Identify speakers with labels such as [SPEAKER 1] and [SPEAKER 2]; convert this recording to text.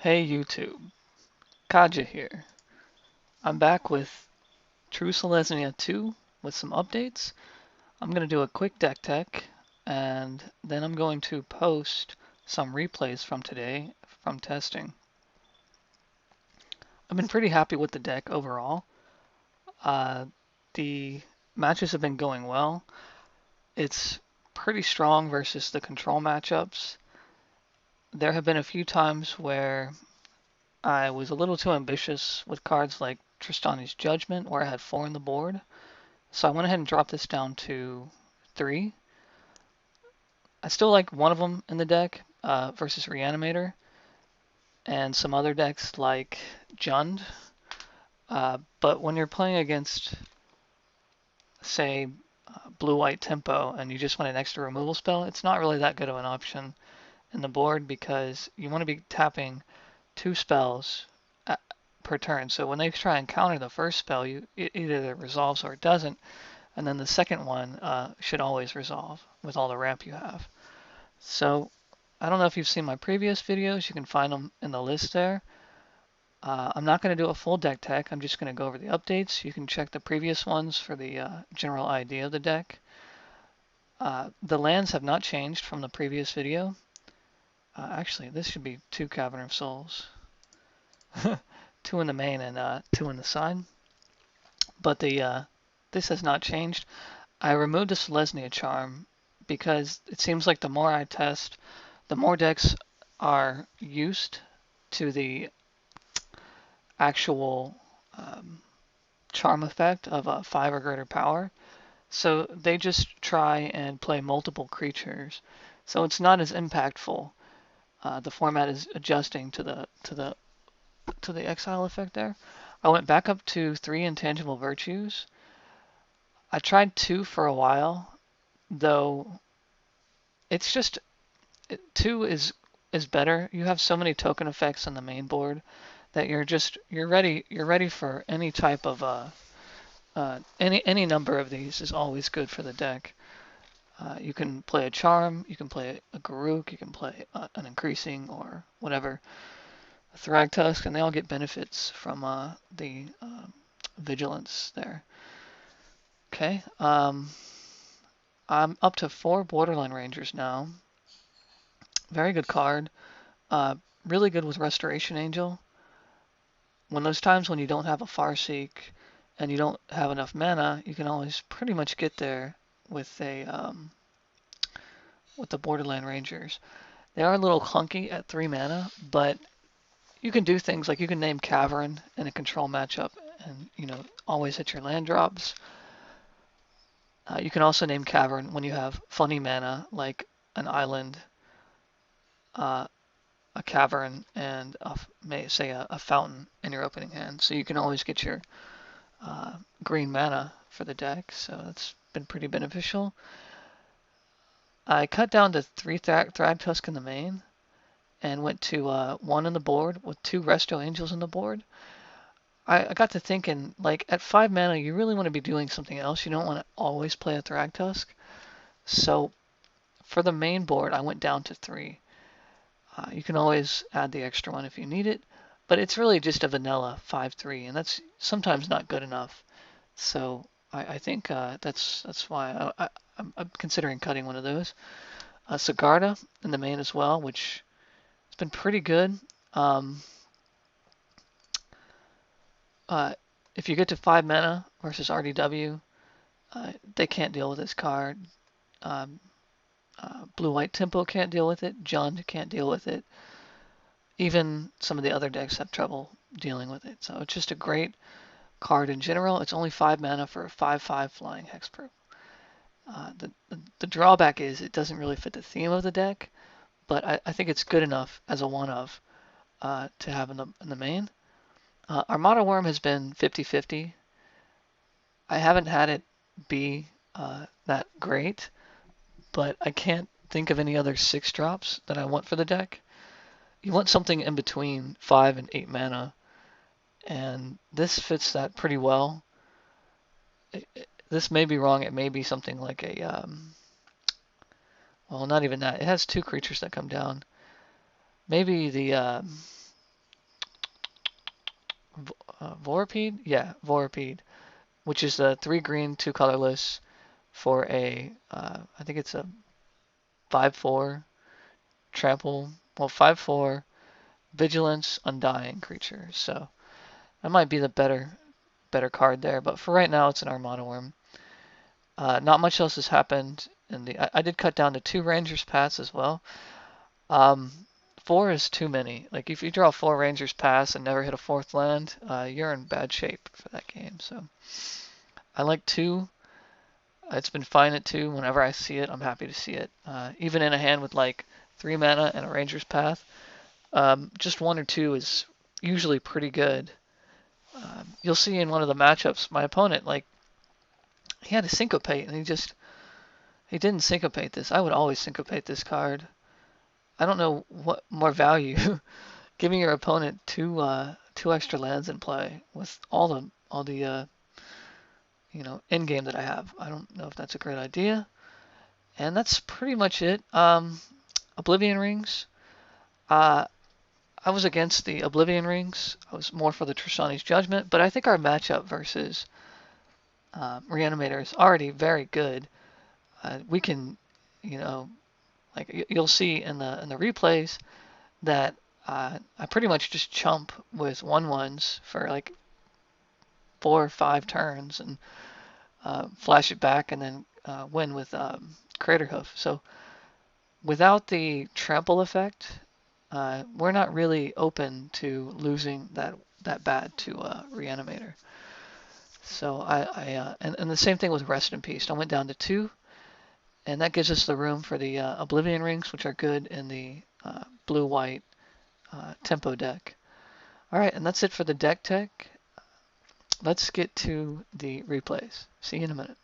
[SPEAKER 1] Hey YouTube, Kaja here. I'm back with True Selesnya 2 with some updates. I'm going to do a quick deck tech, and then I'm going to post some replays from today from testing. I've been pretty happy with the deck overall. The matches have been going well. It's pretty strong versus the control matchups. There have been a few times where I was a little too ambitious with cards like Tristani's Judgment, where I had 4 on the board. So I went ahead and dropped this down to 3. I still like one of them in the deck versus Reanimator, and some other decks like Jund. But when you're playing against, say, blue-white tempo, and you just want an extra removal spell, it's not really that good of an option in the board because you want to be tapping 2 spells per turn. So when they try and counter the first spell, it either resolves or it doesn't, and then the second one should always resolve with all the ramp you have. So I don't know if you've seen my previous videos. You can find them in the list there. I'm not going to do a full deck tech. I'm just going to go over the updates. You can check the previous ones for the general idea of the deck. The lands have not changed from the previous video. Actually, this should be 2 Cavern of Souls. 2 in the main and 2 in the side. But this has not changed. I removed the Selesnya charm because it seems like the more I test, the more decks are used to the actual charm effect of a 5 or greater power. So they just try and play multiple creatures. So it's not as impactful. The format is adjusting to the exile effect there. I went back up to 3 intangible virtues. I tried 2 for a while, though it's just 2 is better. You have so many token effects on the main board that you're ready for any type of any number of these is always good for the deck. You can play a charm, you can play a Garruk, you can play an increasing or whatever, a Thragtusk, and they all get benefits from the vigilance there. Okay, I'm up to 4 Borderline Rangers now. Very good card. Really good with Restoration Angel. When those times when you don't have a Farseek and you don't have enough mana, you can always pretty much get there with the Borderland Rangers. They are a little clunky at 3 mana, but you can do things like you can name Cavern in a control matchup and always hit your land drops. You can also name Cavern when you have funny mana like an island, a cavern, and say a fountain in your opening hand. So you can always get your green mana for the deck. So that's been pretty beneficial. I cut down to 3 Thragtusk in the main and went to 1 on the board with 2 Resto Angels on the board. I got to thinking, like, at 5 mana, you really want to be doing something else. You don't want to always play a Thragtusk. So for the main board, I went down to 3. You can always add the extra one if you need it, but it's really just a vanilla 5/3, and that's sometimes not good enough. So I think that's why I'm considering cutting one of those. Sigarda in the main as well, which has been pretty good. If you get to 5 mana versus RDW, they can't deal with this card. Blue-white tempo can't deal with it. Jund can't deal with it. Even some of the other decks have trouble dealing with it. So it's just a great card in general. It's only 5 mana for a 5/5 flying hexproof. The drawback is it doesn't really fit the theme of the deck, but I think it's good enough as a one-of to have in the main. Armada Worm has been 50/50. I haven't had it be that great, but I can't think of any other 6 drops that I want for the deck. You want something in between 5 and 8 mana, and this fits that pretty well. This may be wrong. It may be something like well, not even that. It has 2 creatures that come down. Maybe the Vorpede? Yeah, Vorpede, which is a 3 green, 2 colorless for a, I think it's a 5/4 trample, well, 5/4 vigilance, undying creature. So that might be the better card there. But for right now, it's an Armada Worm. Not much else has happened. I did cut down to 2 Rangers Pass as well. 4 is too many. Like if you draw 4 Rangers Pass and never hit a 4th land, you're in bad shape for that game. So I like 2. It's been fine at 2. Whenever I see it, I'm happy to see it. Even in a hand with like 3 mana and a Ranger's Path, just 1 or 2 is usually pretty good. You'll see in one of the matchups, my opponent, like, he had a syncopate and he didn't syncopate this. I would always syncopate this card. I don't know what more value giving your opponent 2 extra lands in play with all the end game that I have. I don't know if that's a great idea. And that's pretty much it. Oblivion Rings. I was against the Oblivion Rings. I was more for the Trishani's Judgment, but I think our matchup versus Reanimator is already very good. We can, like you'll see in the replays that I pretty much just chump with 1/1s for like 4 or 5 turns and flash it back and then win with Crater Hoof. So without the trample effect, we're not really open to losing that bad to Reanimator. So and the same thing with Rest in Peace. I went down to 2, and that gives us the room for the Oblivion Rings, which are good in the blue-white tempo deck. All right, and that's it for the deck tech. Let's get to the replays. See you in a minute.